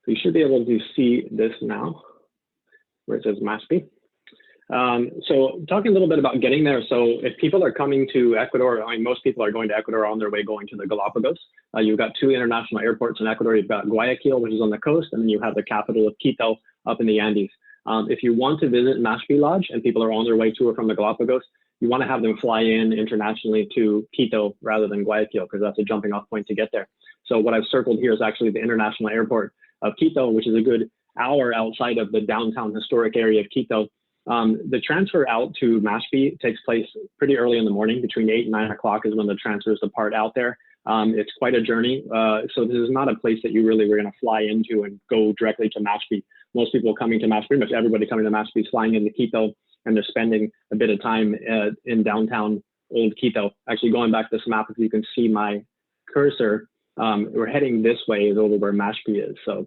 So you should be able to see this now, where it says Mashpi. So talking a little bit about getting there. So if people are coming to Ecuador, I mean, most people are going to Ecuador on their way going to the Galapagos. You've got 2 international airports in Ecuador. You've got Guayaquil, which is on the coast, and then you have the capital of Quito up in the Andes. If you want to visit Mashpi Lodge and people are on their way to or from the Galapagos, you want to have them fly in internationally to Quito rather than Guayaquil, because that's a jumping off point to get there. So what I've circled here is actually the international airport of Quito, which is a good hour outside of the downtown historic area of Quito. The transfer out to Mashpi takes place pretty early in the morning. Between 8 and 9 o'clock is when the transfers depart out there. It's quite a journey. So this is not a place that you really were going to fly into and go directly to Mashpi. Most people coming to Mashpi, pretty much everybody coming to Mashpi is flying into Quito, and they're spending a bit of time in downtown old Quito. Actually, going back to this map, if you can see my cursor, we're heading this way is over where Mashpi is. So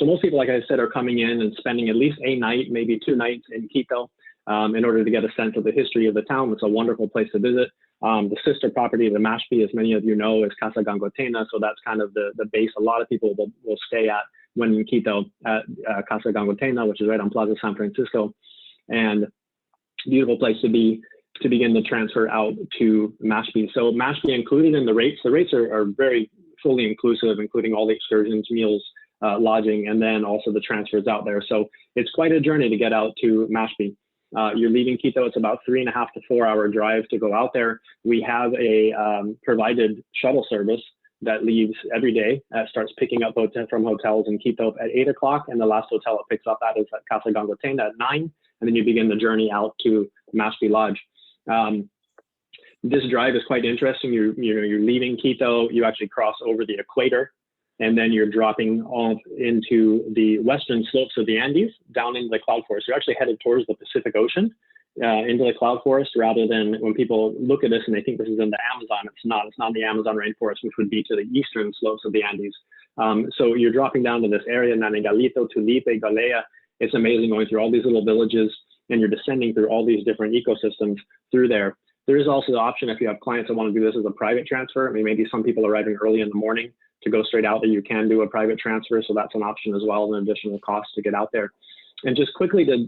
most people, like I said, are coming in and spending at least a night, maybe 2 nights in Quito in order to get a sense of the history of the town. It's a wonderful place to visit. The sister property of the Mashpi, as many of you know, is Casa Gangotena. So that's kind of the base a lot of people will stay at when in Quito, at Casa Gangotena, which is right on Plaza San Francisco. And beautiful place to be to begin the transfer out to Mashpi. So Mashpi included in the rates are very fully inclusive, including all the excursions, meals, lodging, and then also the transfers out there. So it's quite a journey to get out to Mashpi. You're leaving Quito, it's about 3.5 to 4 hour drive to go out there. We have a provided shuttle service that leaves every day, starts picking up from hotels in Quito at 8 o'clock, and the last hotel it picks up at is at Casa Gangotena at 9, and then you begin the journey out to Mashpi Lodge. This drive is quite interesting. You're leaving Quito, you actually cross over the equator, and then you're dropping off into the western slopes of the Andes, down into the cloud forest. You're actually headed towards the Pacific Ocean, into the cloud forest, rather than when people look at this and they think this is in the Amazon. It's not. It's not the Amazon rainforest, which would be to the eastern slopes of the Andes. So you're dropping down to this area, Nanigalito, Tulipe, Galea. It's amazing going through all these little villages, and you're descending through all these different ecosystems through there. There is also the option, if you have clients that want to do this as a private transfer. I mean, maybe some people are arriving early in the morning to go straight out, that you can do a private transfer. So that's an option as well, an additional cost to get out there. And just quickly to,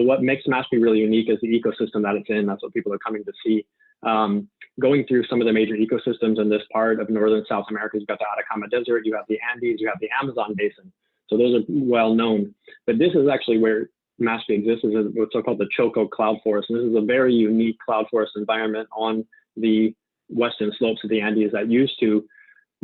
what makes Mashpi really unique is the ecosystem that it's in. That's what people are coming to see. Going through some of the major ecosystems in this part of northern South America, you've got the Atacama Desert, you have the Andes, you have the Amazon Basin. So those are well known. But this is actually where Mashpi exists, is what's called the Choco cloud forest. And this is a very unique cloud forest environment on the western slopes of the Andes that used to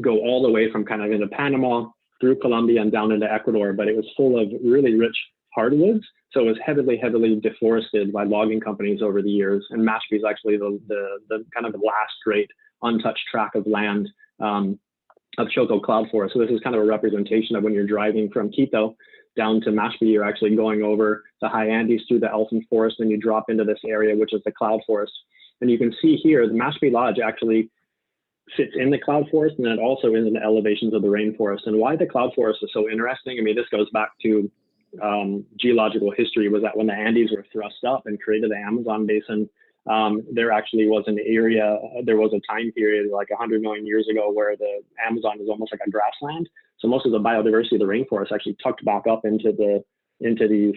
go all the way from kind of into Panama, through Colombia, and down into Ecuador. But it was full of really rich hardwoods, so it was heavily deforested by logging companies over the years. And Mashpi is actually the kind of the last great untouched tract of land of Choco cloud forest. So this is kind of a representation of when you're driving from Quito down to Mashpi, you're actually going over the high Andes through the elfin forest, and you drop into this area, which is the cloud forest. And you can see here, the Mashpi Lodge actually sits in the cloud forest, and it also is in the elevations of the rainforest. And why the cloud forest is so interesting, I mean, this goes back to geological history, was that when the Andes were thrust up and created the Amazon basin, there actually was an area, there was a time period like 100 million years ago where the Amazon is almost like a grassland. So most of the biodiversity of the rainforest actually tucked back up into these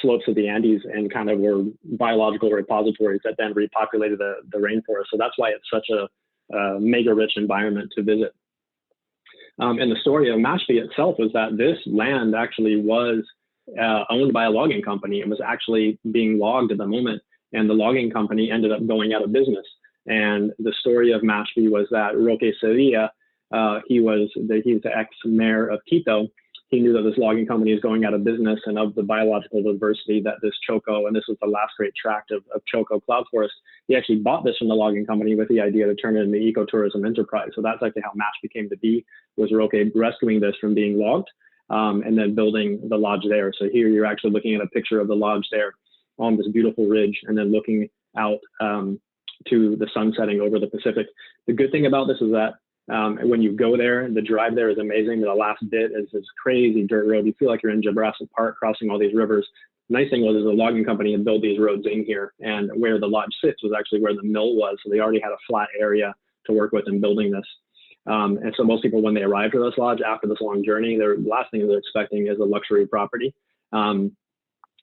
slopes of the Andes, and kind of were biological repositories that then repopulated the rainforest. So that's why it's such a mega rich environment to visit. And the story of Mashpi itself was that this land actually was owned by a logging company. It was actually being logged at the moment, and the logging company ended up going out of business. And the story of Mashpi was that Roque Sevilla, he's the ex-mayor of Quito. He knew that this logging company is going out of business, and of the biological diversity that this Choco, and this was the last great tract of Choco cloud forest, he actually bought this from the logging company with the idea to turn it into an ecotourism enterprise. So that's actually how Mashpi came to be, was Roque rescuing this from being logged, and then building the lodge there. So here you're actually looking at a picture of the lodge there on this beautiful ridge, and then looking out to the sun setting over the Pacific. The good thing about this is that when you go there, the drive there is amazing. The last bit is this crazy dirt road. You feel like you're in Jurassic Park crossing all these rivers. Nice thing was, the logging company had built these roads in here, and where the lodge sits was actually where the mill was. So they already had a flat area to work with in building this. And so most people, when they arrive to this lodge after this long journey, their last thing they're expecting is a luxury property. And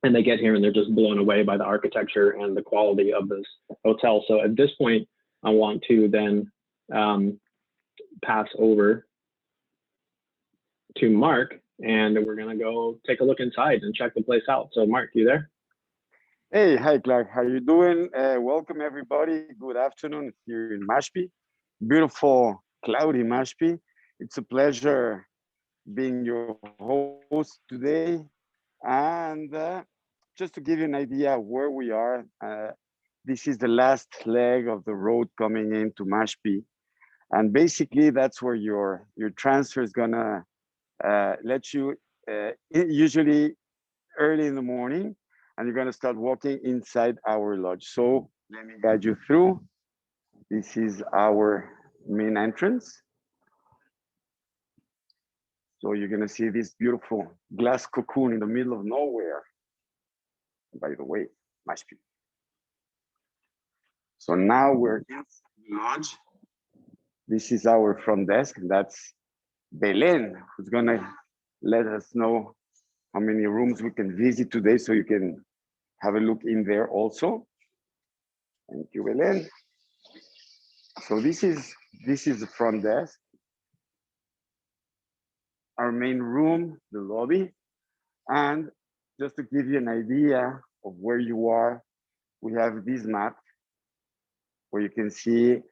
they get here and they're just blown away by the architecture and the quality of this hotel. So at this point, I want to then pass over to Mark, and we're gonna go take a look inside and check the place out. So Mark, you there? Hey, hi Clark, how you doing? Welcome everybody. Good afternoon here in Mashpi, beautiful cloudy Mashpi. It's a pleasure being your host today. And just to give you an idea of where we are, this is the last leg of the road coming into Mashpi. And basically that's where your transfer is gonna let you, usually early in the morning, and you're gonna start walking inside our lodge. So let me guide you through. This is our main entrance. So you're gonna see this beautiful glass cocoon in the middle of nowhere. By the way, Mashpi. So now we're in the lodge. This is our front desk, and that's Belen, who's gonna let us know how many rooms we can visit today, so you can have a look in there also. Thank you, Belen. So this is the front desk. Our main room, the lobby. And just to give you an idea of where you are, we have this map where you can see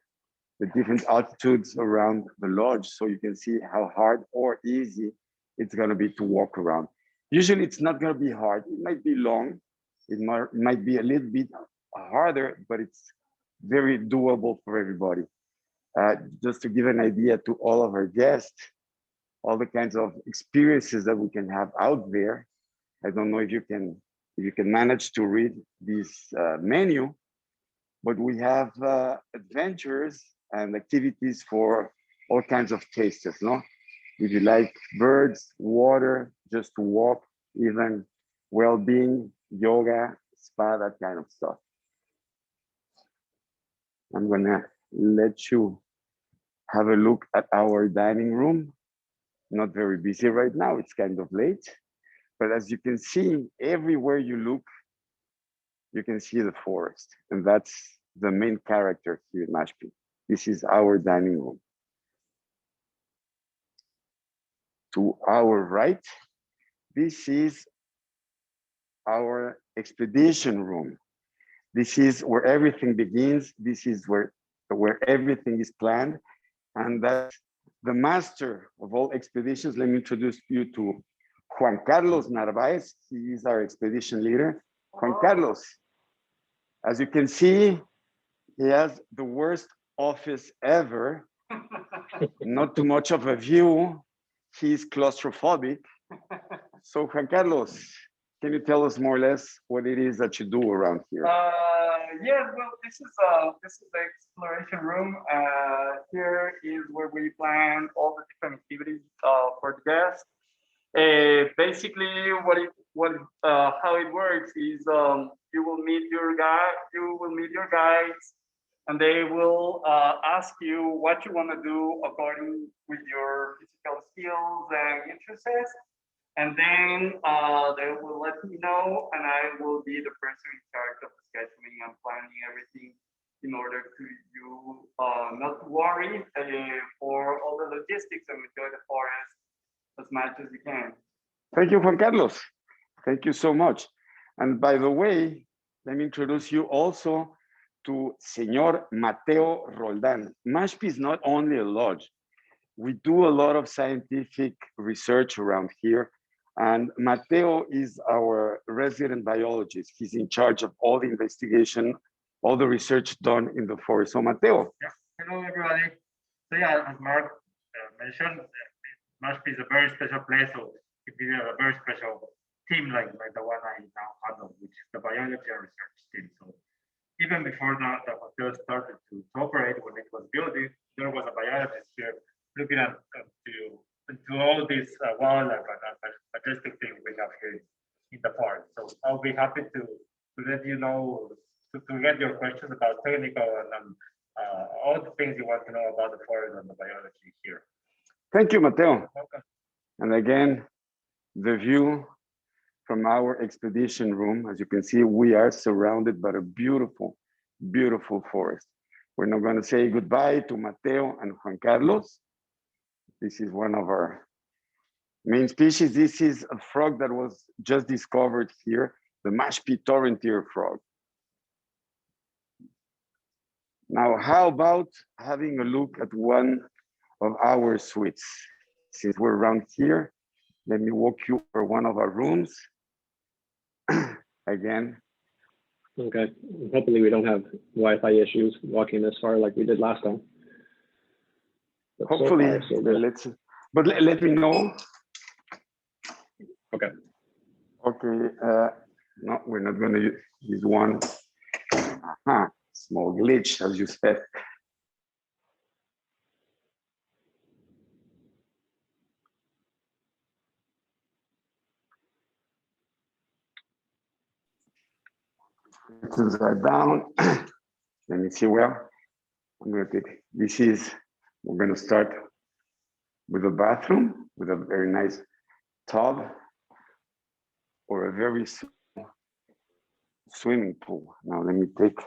the different altitudes around the lodge, so you can see how hard or easy it's gonna be to walk around. Usually it's not gonna be hard. It might be long. It might be a little bit harder, but it's very doable for everybody. Just to give an idea to all of our guests, all the kinds of experiences that we can have out there. I don't know if you can manage to read this menu, but we have adventures and activities for all kinds of tastes, no? If you like birds, water, just to walk, even well-being, yoga, spa, that kind of stuff. I'm gonna let you have a look at our dining room. Not very busy right now, it's kind of late. But as you can see, everywhere you look, you can see the forest. And that's the main character here in Mashpi. This is our dining room. To our right, this is our expedition room. This is where everything begins. This is where everything is planned. And that's the master of all expeditions. Let me introduce you to Juan Carlos Narvaez. He is our expedition leader. Juan Carlos, as you can see, he has the worst office ever. Not too much of a view. He's claustrophobic. So Juan Carlos, can you tell us more or less what it is that you do around here? Yes, well, this is the exploration room. Here is where we plan all the different activities for the guests. Basically, how it works is you will meet your guides, and they will ask you what you want to do according with your physical skills and interests. And then they will let me know, and I will be the person in charge of the scheduling and planning everything in order to you not to worry for all the logistics and enjoy the forest as much as you can. Thank you, Juan Carlos. Thank you so much. And by the way, let me introduce you also to Señor Mateo Roldan. Mashpi is not only a lodge. We do a lot of scientific research around here. And Mateo is our resident biologist. He's in charge of all the investigation, all the research done in the forest. So Mateo. Yeah. Hello, everybody. So yeah, as Mark mentioned, Mashpi is a very special place. So it is a very special team like the one I now handle, which is the biology and research team. So even before the hotel started to operate, when it was built, there was a biologist here looking at into all these wildlife and majestic things we have here in the forest. So I'll be happy to let you know, to get your questions about technical all the things you want to know about the forest and the biology here. Thank you, Mateo. Welcome. And again, the view from our expedition room, as you can see, we are surrounded by a beautiful, beautiful forest. We're not going to say goodbye to Mateo and Juan Carlos. This is one of our main species. This is a frog that was just discovered here, the Mashpi torrentier frog. Now, how about having a look at one of our suites? Since we're around here, let me walk you for one of our rooms. Again. Okay, hopefully we don't have Wi-Fi issues walking this far like we did last time. But hopefully, so far, so good. let me know. Okay. Okay, no, we're not gonna use this one. Small glitch, as you said. Let's are down. Let me see where I'm gonna take. We're gonna start with a bathroom with a very nice tub or a very small swimming pool. Now let me take.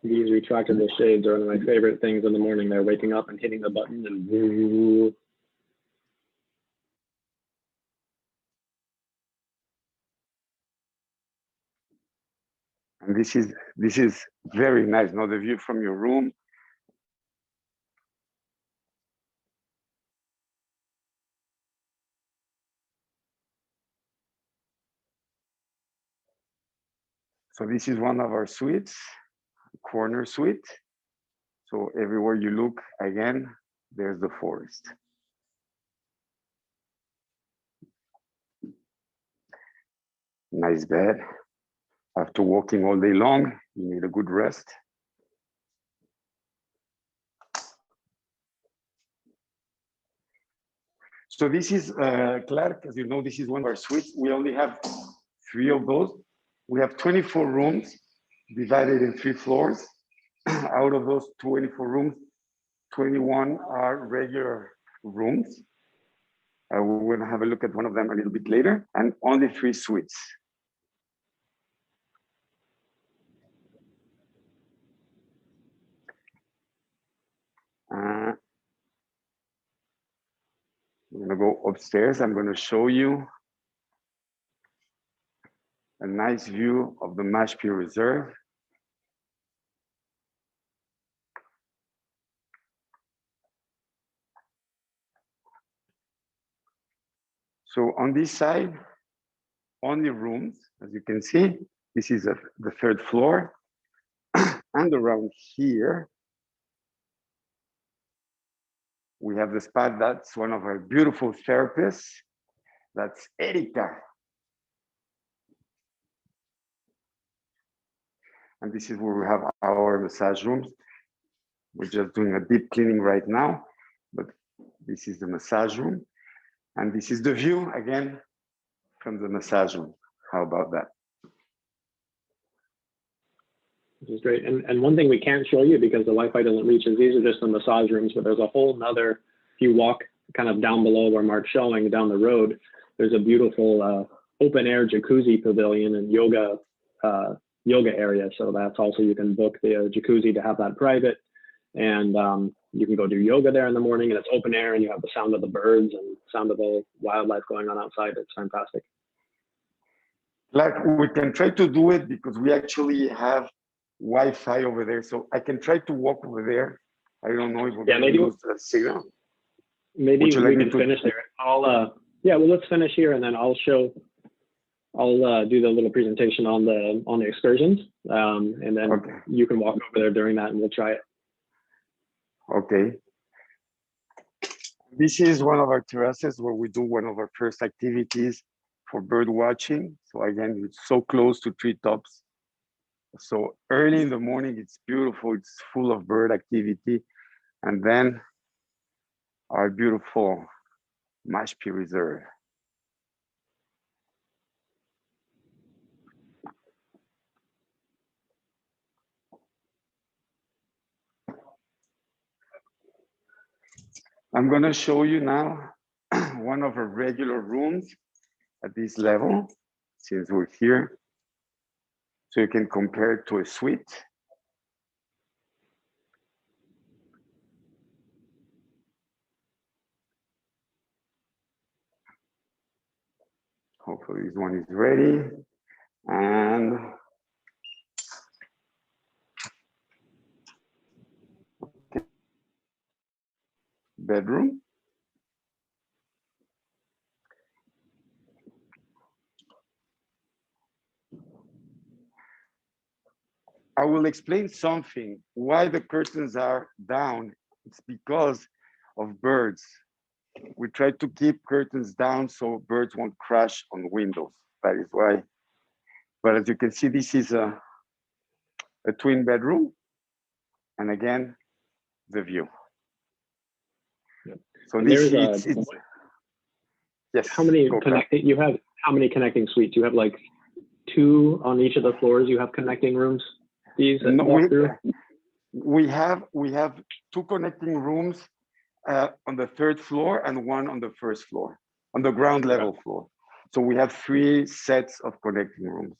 These retractable shades are one of my favorite things in the morning. They're waking up and hitting the button and woo. And this is very nice. Now the view from your room. So this is one of our suites, corner suite. So everywhere you look, again, there's the forest. Nice bed. After walking all day long, you need a good rest. So this is, Clark, as you know, this is one of our suites. We only have 3 of those. We have 24 rooms divided in 3 floors. Out of those 24 rooms, 21 are regular rooms. We're gonna have a look at one of them a little bit later, and only 3 suites. We're gonna go upstairs. I'm gonna show you a nice view of the Mashpi Reserve. So on this side, only rooms, as you can see, this is the 3rd floor. And around here, we have the spot. That's one of our beautiful therapists. That's Erika. And this is where we have our massage rooms. We're just doing a deep cleaning right now, but this is the massage room. And this is the view, again, from the massage room. How about that? Which is great. And one thing we can't show you because the Wi-Fi doesn't reach is these are just the massage rooms, but there's a whole nother, if you walk kind of down below where Mark's showing down the road, there's a beautiful open air jacuzzi pavilion and yoga area. So that's also, you can book the jacuzzi to have that private. And you can go do yoga there in the morning, and it's open air and you have the sound of the birds and sound of the wildlife going on outside. It's fantastic. Like we can try to do it because we actually have Wi-Fi over there. So I can try to walk over there. I don't know if we're going to use the signal. Maybe we can finish there. Yeah, well, let's finish here and then I'll do the little presentation on the excursions. And then you can walk over there during that and we'll try it. Okay. This is one of our terraces where we do one of our first activities for bird watching. So again, it's so close to treetops. So early in the morning, it's beautiful. It's full of bird activity. And then our beautiful Mashpi Reserve. I'm gonna show you now one of our regular rooms at this level, since we're here. So you can compare it to a suite. Hopefully this one is ready. And bedroom. I will explain something. Why the curtains are down. It's because of birds. We try to keep curtains down so birds won't crash on windows. That is why. But as you can see, this is a twin bedroom. And again, the view. Yep. So And this there's it's yes. how many go connecting you have? How many connecting suites? You have like 2 on each of the floors. You have connecting rooms. These that No, walk through. we have 2 connecting rooms on the 3rd floor and 1 on the 1st floor, on the ground level floor. So we have 3 sets of connecting rooms.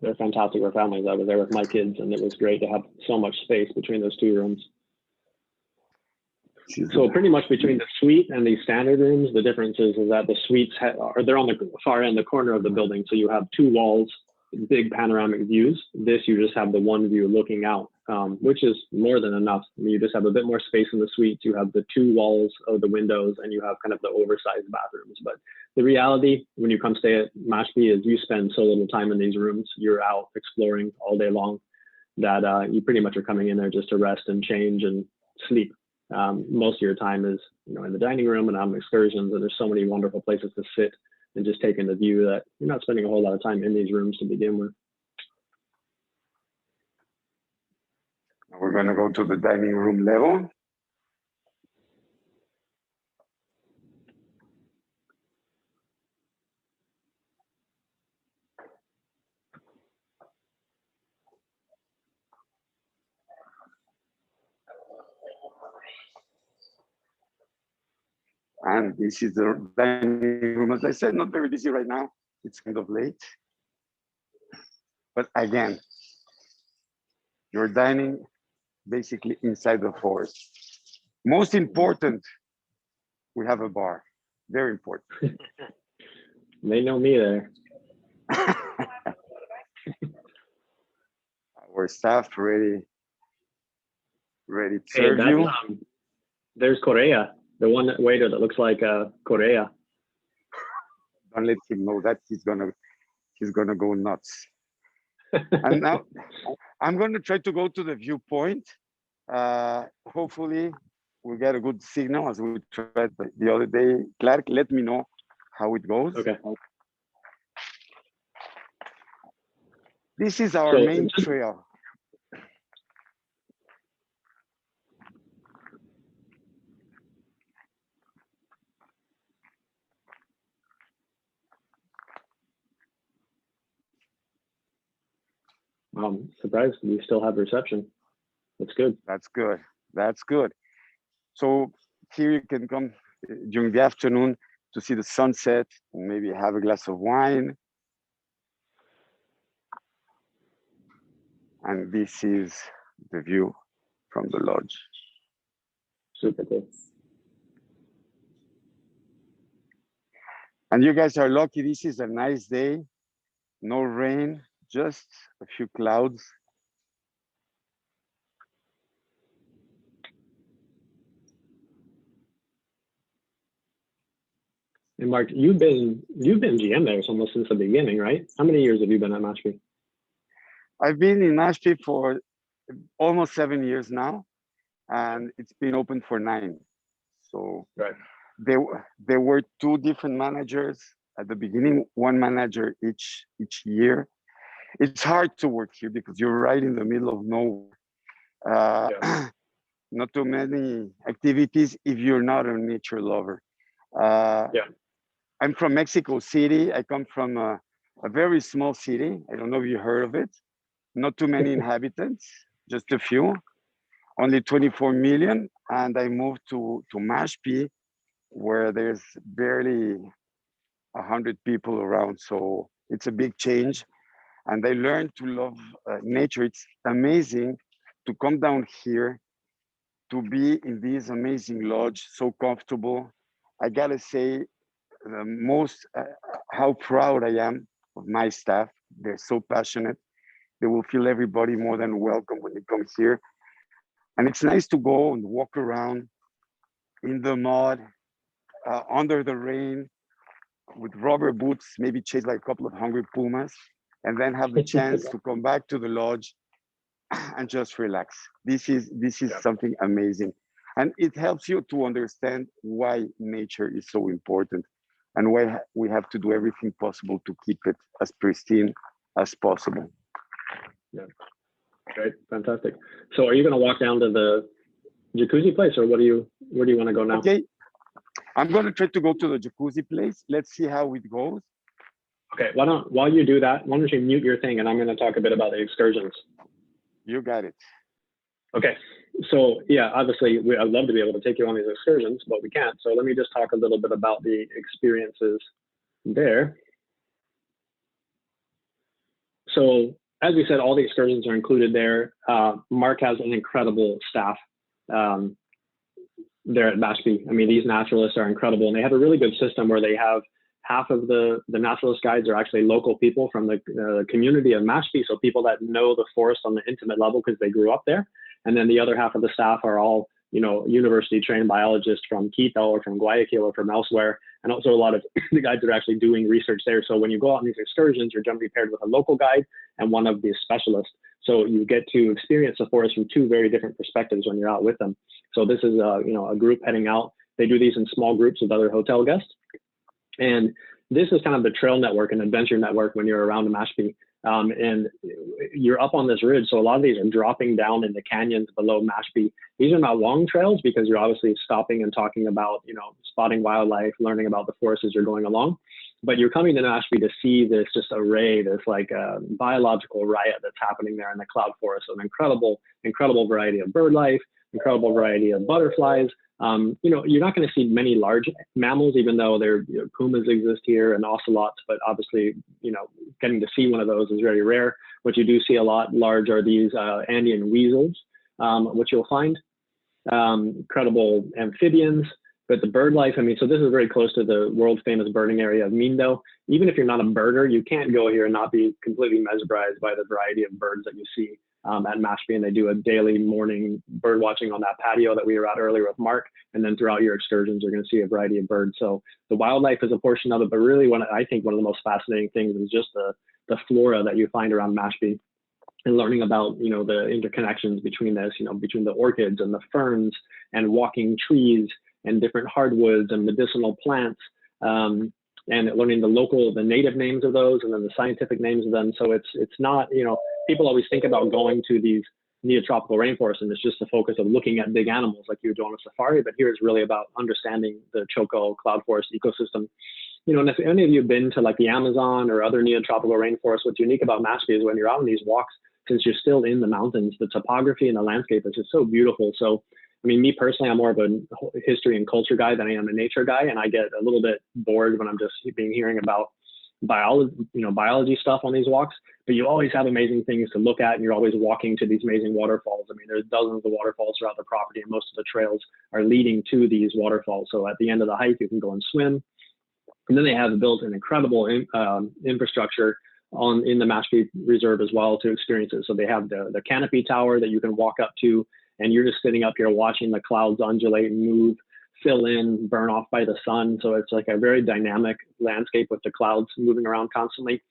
They're fantastic for families. I was there with my kids, and it was great to have so much space between those 2 rooms. So pretty much between the suite and the standard rooms, the difference is that the suites they're on the far end, the corner of the building. So you have 2 walls, big panoramic views. This, you just have the one view looking out, which is more than enough. I mean, you just have a bit more space in the suites. You have the 2 walls of the windows, and you have kind of the oversized bathrooms. But the reality, when you come stay at Mashpi, is you spend so little time in these rooms. You're out exploring all day long that you pretty much are coming in there just to rest and change and sleep. Most of your time is, in the dining room and on excursions, and there's so many wonderful places to sit and just take in the view that you're not spending a whole lot of time in these rooms to begin with. We're going to go to the dining room level. And this is the dining room. As I said, not very busy right now. It's kind of late. But again, you're dining basically inside the forest. Most important, we have a bar. Very important. They know me there. Our staff ready to serve you. There's Korea, the one waiter that looks like Korea. Don't let him know that he's gonna go nuts. And now I'm gonna try to go to the viewpoint. Hopefully we'll get a good signal as we tried the other day. Clark, let me know how it goes. Okay. This is our main trail. I'm surprised we still have reception. That's good. That's good. That's good. So here you can come during the afternoon to see the sunset, and maybe have a glass of wine. And this is the view from the lodge. Super cool. And you guys are lucky. This is a nice day. No rain, just a few clouds. And Mark, you've been GM there almost since the beginning, right? How many years have you been at Mashpi? I've been in Mashpi for almost 7 years now, and it's been open for 9. So right. There were 2 different managers at the beginning, 1 manager each year. It's hard to work here because you're right in the middle of nowhere. Not too many activities if you're not a nature lover. I'm from Mexico City. I come from a very small city. I don't know if you heard of it. Not too many inhabitants, just a few. only 24 million. And I moved to Mashpi, where there's barely 100 people around. So it's a big change. And I learned to love nature. It's amazing to come down here, to be in this amazing lodge, so comfortable. I gotta say, the most, how proud I am of my staff. They're so passionate. They will feel everybody more than welcome when they come here. And it's nice to go and walk around in the mud, under the rain, with rubber boots, maybe chased by a couple of hungry pumas, and then have the chance to come back to the lodge and just relax. This is something amazing. And it helps you to understand why nature is so important and why we have to do everything possible to keep it as pristine as possible. Yeah, great, fantastic. So are you gonna walk down to the jacuzzi place, or where do you want to go now? Okay, I'm gonna try to go to the jacuzzi place. Let's see how it goes. Okay, while you do that, why don't you mute your thing, and I'm gonna talk a bit about the excursions. You got it. Okay, so yeah, obviously I'd love to be able to take you on these excursions, but we can't. So let me just talk a little bit about the experiences there. So as we said, all the excursions are included there. Mark has an incredible staff there at Mashpi. I mean, these naturalists are incredible, and they have a really good system where they have half of the naturalist guides are actually local people from the community of Mashpi, so people that know the forest on the intimate level because they grew up there. And then the other half of the staff are all, you know, university trained biologists from Quito or from Guayaquil or from elsewhere. And also a lot of the guides are actually doing research there. So when you go out on these excursions, you're generally paired with a local guide and one of the specialists. So you get to experience the forest from two very different perspectives when you're out with them. So this is a group heading out. They do these in small groups with other hotel guests. And this is kind of the trail network and adventure network when you're around the Mashpi. And you're up on this ridge. So a lot of these are dropping down in the canyons below Mashpi. These are not long trails because you're obviously stopping and talking about, you know, spotting wildlife, learning about the forest as you're going along. But you're coming to Mashpi to see this just array, this like biological riot that's happening there in the cloud forest. So an incredible variety of bird life, incredible variety of butterflies. You know, you're not going to see many large mammals, even though pumas exist here and ocelots, but obviously, you know, getting to see one of those is very rare. What you do see a lot large are these Andean weasels, which you'll find, incredible amphibians. But the bird life, I mean, so this is very close to the world famous birding area of Mindo. Even if you're not a birder, you can't go here and not be completely mesmerized by the variety of birds that you see at Mashpi. And they do a daily morning bird watching on that patio that we were at earlier with Mark. And then throughout your excursions, you're going to see a variety of birds. So the wildlife is a portion of it, but really I think one of the most fascinating things is just the flora that you find around Mashpi. And learning about, you know, the interconnections between this, you know, between the orchids and the ferns and walking trees and different hardwoods and medicinal plants, and learning the native names of those and then the scientific names of them. So it's not, you know, people always think about going to these neotropical rainforests and it's just the focus of looking at big animals like you would do on a safari, but here it's really about understanding the Choco cloud forest ecosystem. You know, and if any of you have been to like the Amazon or other neotropical rainforests, what's unique about Mashpi is when you're out on these walks, since you're still in the mountains, the topography and the landscape is just so beautiful. So, I mean, me personally, I'm more of a history and culture guy than I am a nature guy. And I get a little bit bored when I'm just hearing about biology stuff on these walks, but you always have amazing things to look at. And you're always walking to these amazing waterfalls. I mean, there's dozens of waterfalls throughout the property and most of the trails are leading to these waterfalls. So at the end of the hike, you can go and swim. And then they have built an incredible infrastructure in the Mashpi Reserve as well to experience it. So they have the canopy tower that you can walk up to, and you're just sitting up here watching the clouds undulate and move, fill in, burn off by the sun. So it's like a very dynamic landscape with the clouds moving around constantly.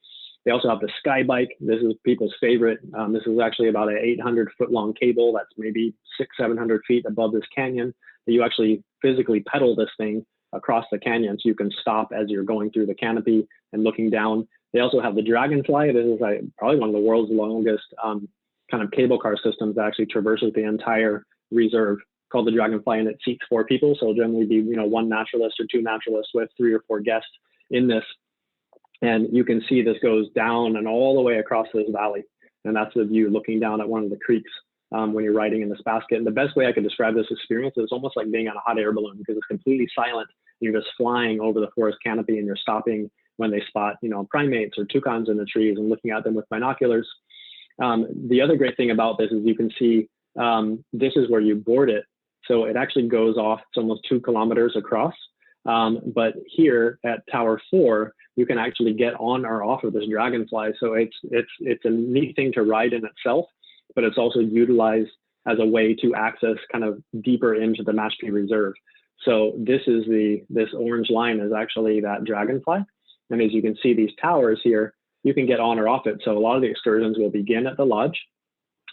They also have the sky bike. This is people's favorite. This is actually about an 800-foot long cable that's maybe 600-700 feet above this canyon that you actually physically pedal this thing across the canyon, so you can stop as you're going through the canopy and looking down. They also have the Dragonfly. This is probably one of the world's longest kind of cable car systems that actually traverses the entire reserve, called the Dragonfly, and it seats 4 people. So it'll generally be, you know, 1 naturalist or 2 naturalists with 3 or 4 guests in this. And you can see this goes down and all the way across this valley. And that's the view looking down at one of the creeks when you're riding in this basket. And the best way I could describe this experience is almost like being on a hot air balloon, because it's completely silent. You're just flying over the forest canopy, and you're stopping when they spot, primates or toucans in the trees and looking at them with binoculars. The other great thing about this is you can see this is where you board it. So it actually goes off, it's almost 2 kilometers across. But here at Tower 4, you can actually get on or off of this dragonfly. So it's a neat thing to ride in itself, but it's also utilized as a way to access kind of deeper into the Mashpi Reserve. So this orange line is actually that dragonfly. And as you can see, these towers here, you can get on or off it. So a lot of the excursions will begin at the lodge,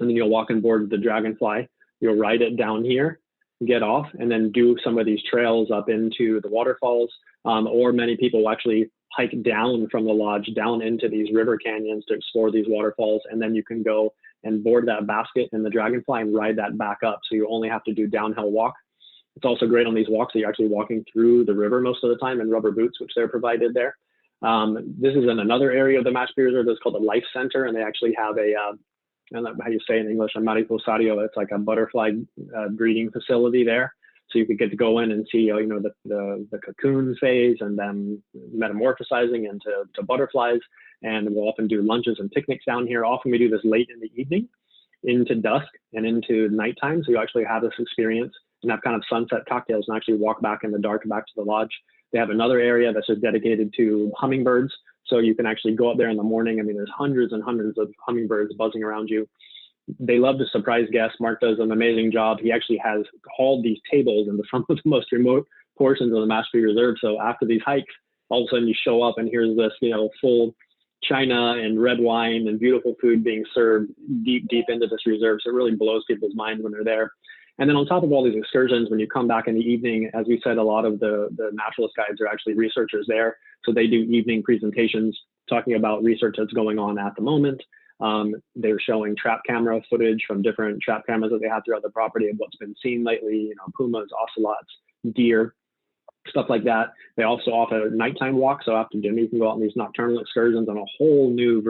and then you'll walk on board the dragonfly. You'll ride it down here, get off, and then do some of these trails up into the waterfalls. Or many people will actually hike down from the lodge down into these river canyons to explore these waterfalls. And then you can go and board that basket in the dragonfly and ride that back up. So you only have to do downhill walk. It's also great on these walks that you're actually walking through the river most of the time in rubber boots, which they're provided there. This is in another area of the Mashpi Reserve that's called the Life Center, and they actually have a, I don't know how you say in English, a mariposario. It's like a butterfly breeding facility there. So you could get to go in and see, the cocoon phase and then metamorphosizing into butterflies. And we'll often do lunches and picnics down here. Often we do this late in the evening into dusk and into nighttime. So you actually have this experience and have kind of sunset cocktails and actually walk back in the dark back to the lodge. They have another area that's just dedicated to hummingbirds. So you can actually go up there in the morning. I mean, there's hundreds and hundreds of hummingbirds buzzing around you. They love to surprise guests. Mark does an amazing job. He actually has hauled these tables into some of the most remote portions of the Mashpi Reserve. So after these hikes, all of a sudden you show up and here's this, full china and red wine and beautiful food being served deep, deep into this reserve. So it really blows people's minds when they're there. And then on top of all these excursions, when you come back in the evening, as we said, a lot of the naturalist guides are actually researchers there. So they do evening presentations talking about research that's going on at the moment. They're showing trap camera footage from different trap cameras that they have throughout the property of what's been seen lately, pumas, ocelots, deer, stuff like that. They also offer nighttime walks. So after dinner, you can go out on these nocturnal excursions, and a whole new,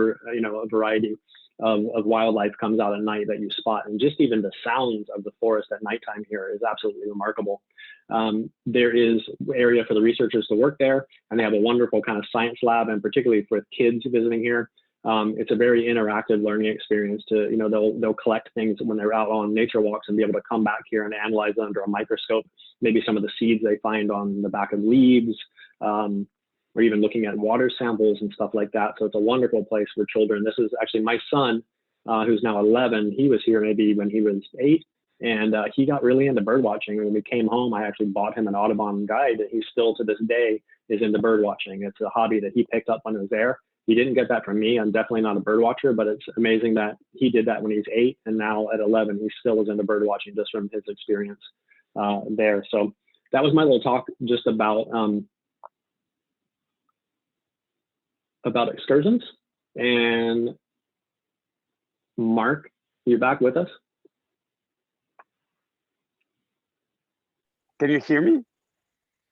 variety of wildlife comes out at night that you spot. And just even the sounds of the forest at nighttime here is absolutely remarkable. There is area for the researchers to work there, and they have a wonderful kind of science lab, and particularly for kids visiting here. It's a very interactive learning experience to, they'll collect things when they're out on nature walks and be able to come back here and analyze them under a microscope, maybe some of the seeds they find on the back of leaves, or even looking at water samples and stuff like that. So it's a wonderful place for children. This is actually my son, who's now 11. He was here maybe when he was 8, and he got really into bird watching. And when we came home, I actually bought him an Audubon guide, and he still to this day is into bird watching. It's a hobby that he picked up when he was there. He didn't get that from me. I'm definitely not a bird watcher, but it's amazing that he did that when he was 8, and now at 11, he still is into bird watching just from his experience there. So that was my little talk just about excursions. And Mark, you back with us? Can you hear me?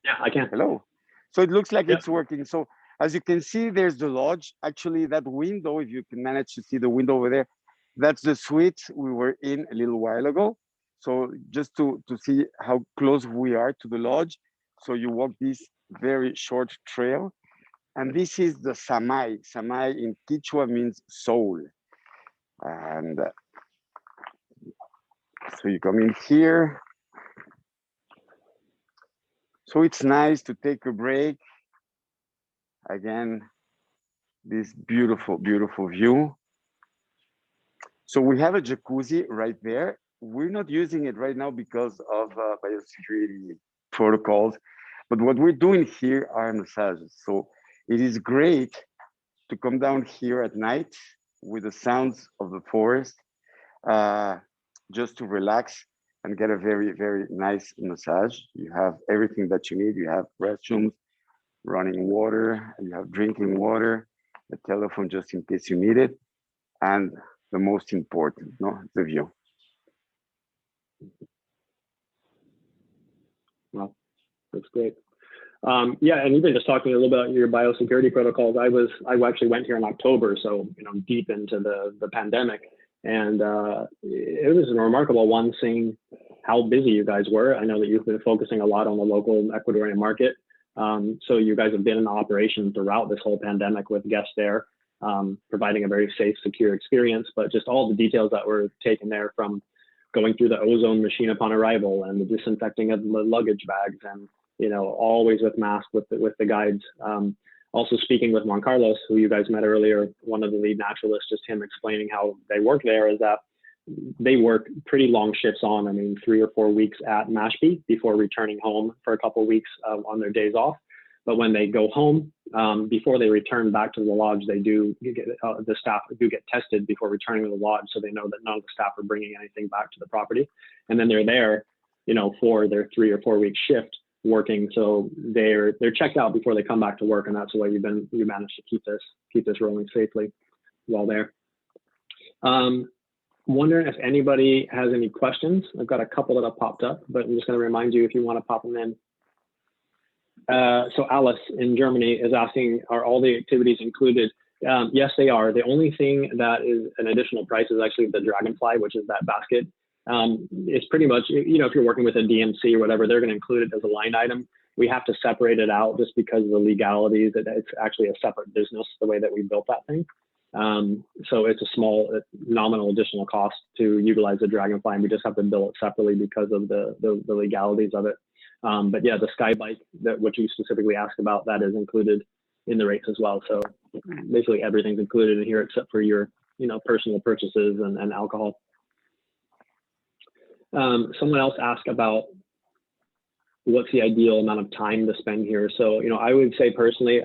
Yeah, I can. Hello. So it looks like Yep. it's working. So as you can see, there's the lodge. Actually, that window, if you can manage to see the window over there, that's the suite we were in a little while ago. So just to see how close we are to the lodge. So you walk this very short trail. And this is the Samay. Samay in Quechua means soul. And so you come in here. So it's nice to take a break. Again, this beautiful, beautiful view. So we have a jacuzzi right there. We're not using it right now because of biosecurity protocols. But what we're doing here are massages. So it is great to come down here at night with the sounds of the forest, just to relax and get a very, very nice massage. You have everything that you need. You have restrooms, running water, you have drinking water, a telephone just in case you need it, and the most important, the view. Well, that's great. Yeah, and even just talking a little bit about your biosecurity protocols, I actually went here in October, so deep into the pandemic, And it was a remarkable one, seeing how busy you guys were. I know that you've been focusing a lot on the local Ecuadorian market. So you guys have been in operation throughout this whole pandemic with guests there, providing a very safe, secure experience, but just all the details that were taken there, from going through the ozone machine upon arrival and the disinfecting of the luggage bags, and, you know, always with masks with the guides. Also speaking with Juan Carlos, who you guys met earlier, one of the lead naturalists, just him explaining how they work there, is that they work pretty long shifts on, I mean, 3 or 4 weeks at Mashpi before returning home for a couple of weeks on their days off. But when they go home, before they return back to the lodge, they do get, the staff do get tested before returning to the lodge, so they know that none of the staff are bringing anything back to the property. And then they're there, you know, for their 3 or 4 week shift working, so they're checked out before they come back to work, and that's the way you managed to keep this rolling safely while there. Wondering if anybody has any questions. I've got a couple that have popped up, but I'm just going to remind you if you want to pop them in. So Alice in Germany is asking, are all the activities included? Yes, they are. The only thing that is an additional price is actually the dragonfly, which is that basket. It's pretty much, you know, if you're working with a DMC or whatever, they're going to include it as a line item. We have to separate it out just because of the legalities. It's actually a separate business, the way that we built that thing. So it's a small nominal additional cost to utilize the dragonfly, and we just have to bill it separately because of the legalities of it. But yeah, the sky bike, that what you specifically asked about, that is included in the rates as well. So basically everything's included in here except for your, you know, personal purchases and alcohol. Someone else asked about what's the ideal amount of time to spend here. So, you know, I would say personally,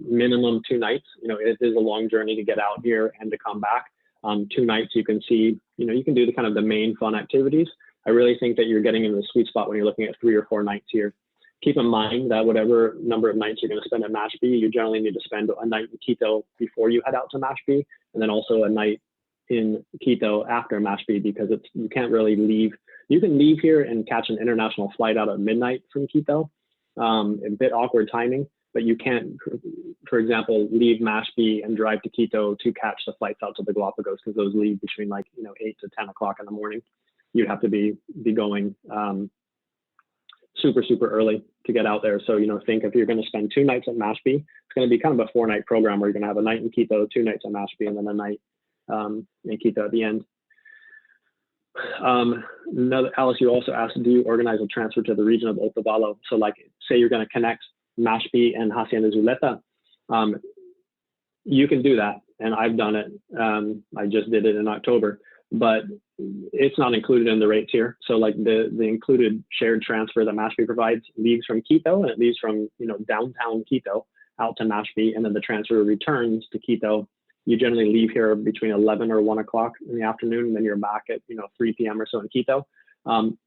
minimum 2 nights. You know, it is a long journey to get out here and to come back. 2 nights you can see, you know, you can do the kind of the main fun activities. I really think that you're getting into the sweet spot when you're looking at 3 or 4 nights here. Keep in mind that whatever number of nights you're going to spend at Mashpi, you generally need to spend a night in Quito before you head out to Mashpi, and then also a night in Quito after Mashpi, because you can't really leave. You can leave here and catch an international flight out at midnight from Quito. A bit awkward timing, but you can't, for example, leave Mashpi and drive to Quito to catch the flights out to the Galapagos, because those leave between, like, you know, 8 to 10 o'clock in the morning. You'd have to be going super early to get out there. So, you know, think if you're going to spend 2 nights at Mashpi, it's going to be kind of a 4-night program where you're going to have a night in Quito, 2 nights at Mashpi, and then a night in Quito at the end. Alice, you also asked, do you organize a transfer to the region of Otavalo? So, like, say you're going to connect Mashpi and Hacienda Zuleta, you can do that, and I've done it. I just did it in October, but it's not included in the rates here. So, like, the included shared transfer that Mashpi provides leaves from Quito, and it leaves from, you know, downtown Quito out to Mashpi, and then the transfer returns to Quito. You generally leave here between 11 or 1 o'clock in the afternoon, and then you're back at, you know, 3 p.m. or so in Quito.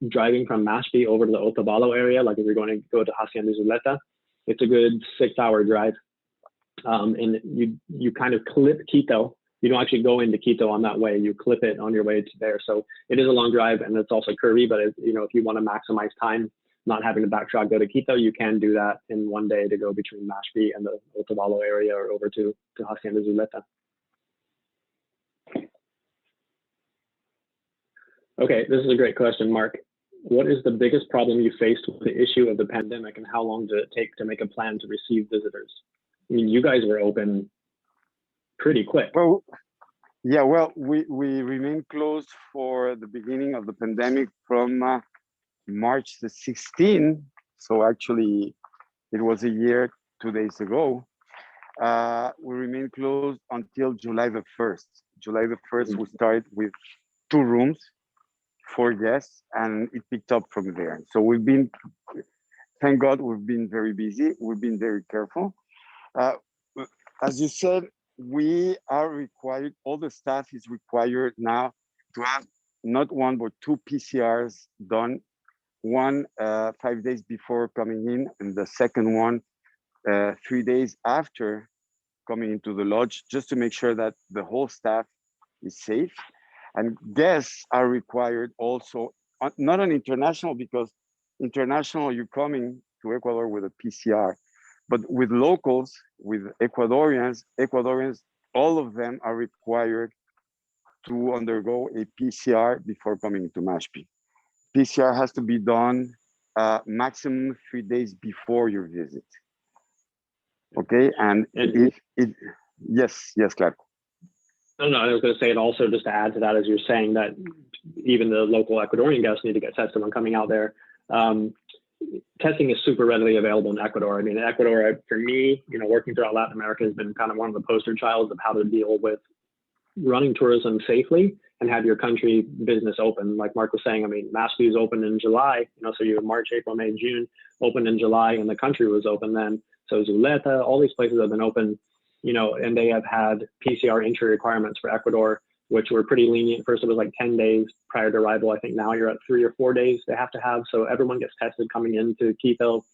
Driving from Mashpi over to the Otavalo area, like if you're going to go to Hacienda Zuleta, it's a good 6-hour drive. And you kind of clip Quito. You don't actually go into Quito on that way. You clip it on your way to there. So it is a long drive, and it's also curvy, but you know, if you want to maximize time, not having to backtrack, go to Quito, you can do that in 1 day to go between Mashpi and the Otavalo area or over to Hacienda Zuleta. Okay, this is a great question, Mark. What is the biggest problem you faced with the issue of the pandemic, and how long did it take to make a plan to receive visitors? I mean, you guys were open pretty quick. Well, yeah, well, we remained closed for the beginning of the pandemic from March the 16th. So actually, it was a year, 2 days ago. We remained closed until July the 1st. July the 1st, we started with 2 rooms, 4 guests, and it picked up from there. So we've been, thank God, we've been very busy. We've been very careful. As you said, we are required, all the staff is required now to have not 1, but 2 PCRs done. One 5 days before coming in, and the second one 3 days after coming into the lodge, just to make sure that the whole staff is safe. And guests are required also, not on international, because international, you're coming to Ecuador with a PCR, but with locals, with Ecuadorians, all of them are required to undergo a PCR before coming to Mashpi. PCR has to be done maximum 3 days before your visit. Okay, and yes, Clark. No, I was going to say, it also, just to add to that, as you're saying that even the local Ecuadorian guests need to get tested when coming out there. Testing is super readily available in Ecuador. I mean, Ecuador, for me, working throughout Latin America has been kind of one of the poster childs of how to deal with running tourism safely and have your country business open. Like Mark was saying, I mean, Mashpi is open in July, so you have March, April, May, June, open in July, and the country was open then. So Zuleta, all these places have been open, and they have had PCR entry requirements for Ecuador, which were pretty lenient. First, it was like 10 days prior to arrival. I think now you're at 3 or 4 days they have to have. So everyone gets tested coming into Quito,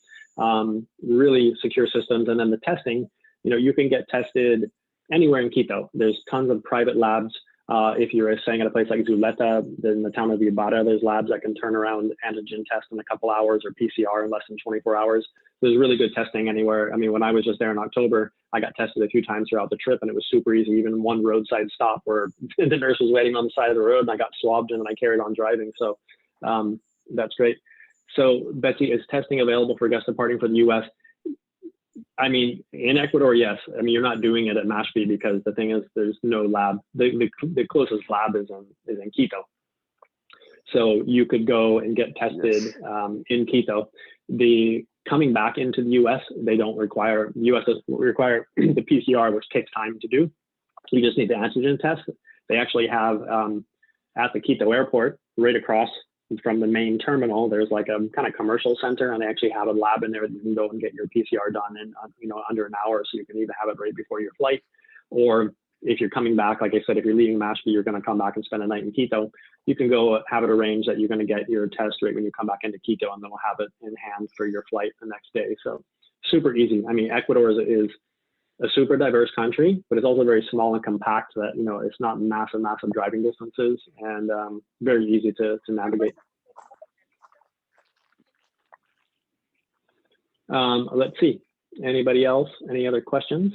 really secure systems. And then the testing, you can get tested anywhere in Quito. There's tons of private labs. If you're staying at a place like Zuleta, in the town of Ibarra, there's labs that can turn around antigen test in a couple hours or PCR in less than 24 hours. There's really good testing anywhere. I mean, when I was just there in October, I got tested a few times throughout the trip, and it was super easy. Even one roadside stop where the nurse was waiting on the side of the road, and I got swabbed and I carried on driving. So that's great. So Betsy, is testing available for guests departing for the U.S.? I mean, in Ecuador, yes. I mean, you're not doing it at Mashpi because the thing is, there's no lab. The closest lab is in Quito. So you could go and get tested in Quito. The coming back into the U.S., they don't require, U.S. require the PCR, which takes time to do. You just need the antigen test. They actually have at the Quito airport, right across from the main terminal, there's like a kind of commercial center, and they actually have a lab in there that you can go and get your PCR done in under an hour. So you can either have it right before your flight, or if you're coming back, like I said, if you're leaving Mashpi, you're going to come back and spend a night in Quito, you can go have it arranged that you're going to get your test right when you come back into Quito, and then we'll have it in hand for your flight the next day. So super easy. I mean, Ecuador is a super diverse country, but it's also very small and compact that, it's not massive driving distances, and very easy to navigate. Let's see. Anybody else? Any other questions?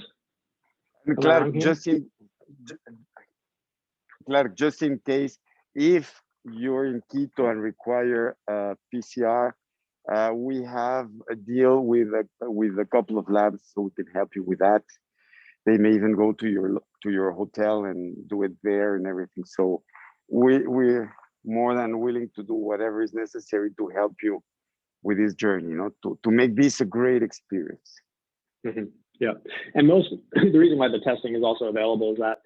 Clark, just in case, if you're in Quito and require PCR, we have a deal with a couple of labs, so we can help you with that. They may even go to your hotel and do it there and everything. So we're more than willing to do whatever is necessary to help you with this journey, to make this a great experience. Mm-hmm. Yeah, and the reason why the testing is also available is that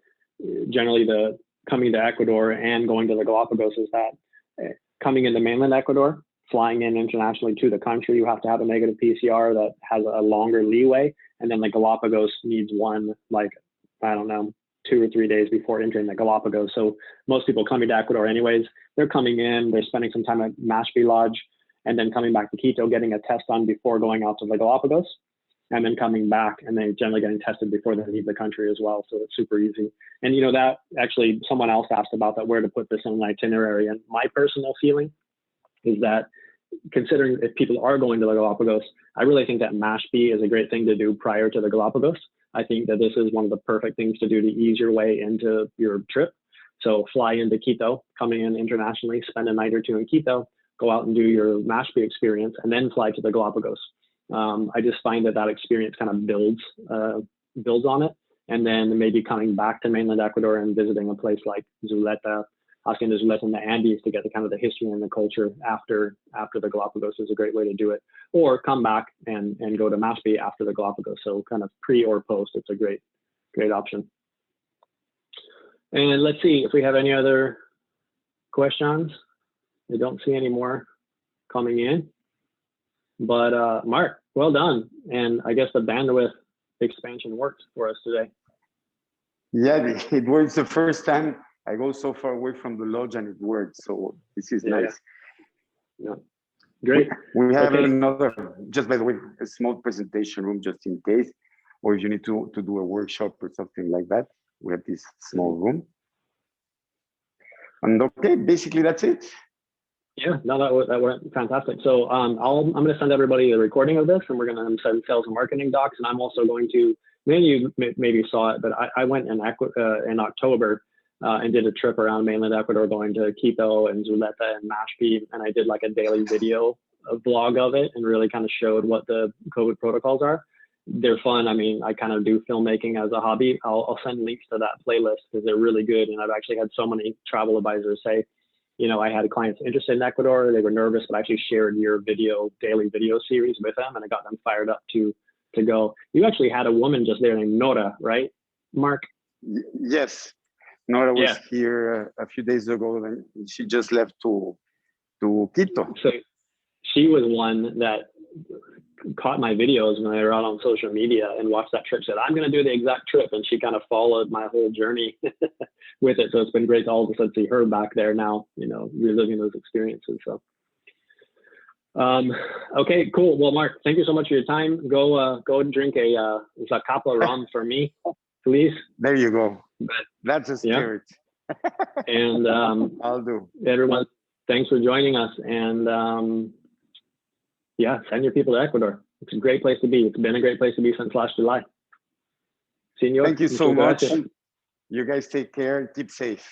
generally the coming to Ecuador and going to the Galapagos is that coming into mainland Ecuador, flying in internationally to the country, you have to have a negative PCR that has a longer leeway. And then the Galapagos needs one, like, I don't know, 2 or 3 days before entering the Galapagos. So most people coming to Ecuador anyways, they're coming in, they're spending some time at Mashpi Lodge, and then coming back to Quito, getting a test done before going out to the Galapagos, and then coming back, and then generally getting tested before they leave the country as well. So it's super easy. And that actually, someone else asked about that, where to put this in an itinerary. And my personal feeling is that, considering if people are going to the Galapagos, I really think that Mashpi is a great thing to do prior to the Galapagos. I think that this is one of the perfect things to do to ease your way into your trip. So fly into Quito, coming in internationally, spend a night or two in Quito, go out and do your Mashpi experience, and then fly to the Galapagos. I just find that experience kind of builds on it. And then maybe coming back to mainland Ecuador and visiting a place like Zuleta, asking Zuleta in the Andes to get the kind of the history and the culture after the Galapagos is a great way to do it. Or come back and go to Mashpi after the Galapagos. So kind of pre or post, it's a great option. And let's see if we have any other questions. I don't see any more coming in. But Mark, well done. And I guess the bandwidth expansion worked for us today. Yeah, it works the first time I go so far away from the lodge, and it worked. So this is nice. Yeah. Great. We have another, just by the way, a small presentation room just in case, or if you need to do a workshop or something like that. We have this small room. And okay, basically that's it. Yeah, no, that went fantastic. So I'm going to send everybody a recording of this, and we're going to send sales and marketing docs. And I'm also going to, maybe you saw it, but I went in October and did a trip around mainland Ecuador, going to Quito and Zuleta and Mashpi. And I did like a daily video, a vlog of it, and really kind of showed what the COVID protocols are. They're fun. I mean, I kind of do filmmaking as a hobby. I'll send links to that playlist because they're really good. And I've actually had so many travel advisors say, you know, I had clients interested in Ecuador. They were nervous, but I actually shared your daily video series with them, and I got them fired up to go. You actually had a woman just there named Nora, right, Mark? Yes, Nora was here a few days ago, and she just left to Quito. So she was one that caught my videos when they were out on social media and watched that trip, said, I'm going to do the exact trip. And she kind of followed my whole journey with it. So it's been great to all of a sudden see her back there now, you know, reliving those experiences. So, okay, cool. Well, Mark, thank you so much for your time. Go and drink a cup of rum for me, please. There you go. That's a spirit. Yeah. And I'll do. Everyone, thanks for joining us. And yeah, send your people to Ecuador. It's a great place to be. It's been a great place to be since last July. Senor, thank you so much. You guys take care and keep safe.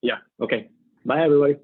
Yeah. Okay. Bye, everybody.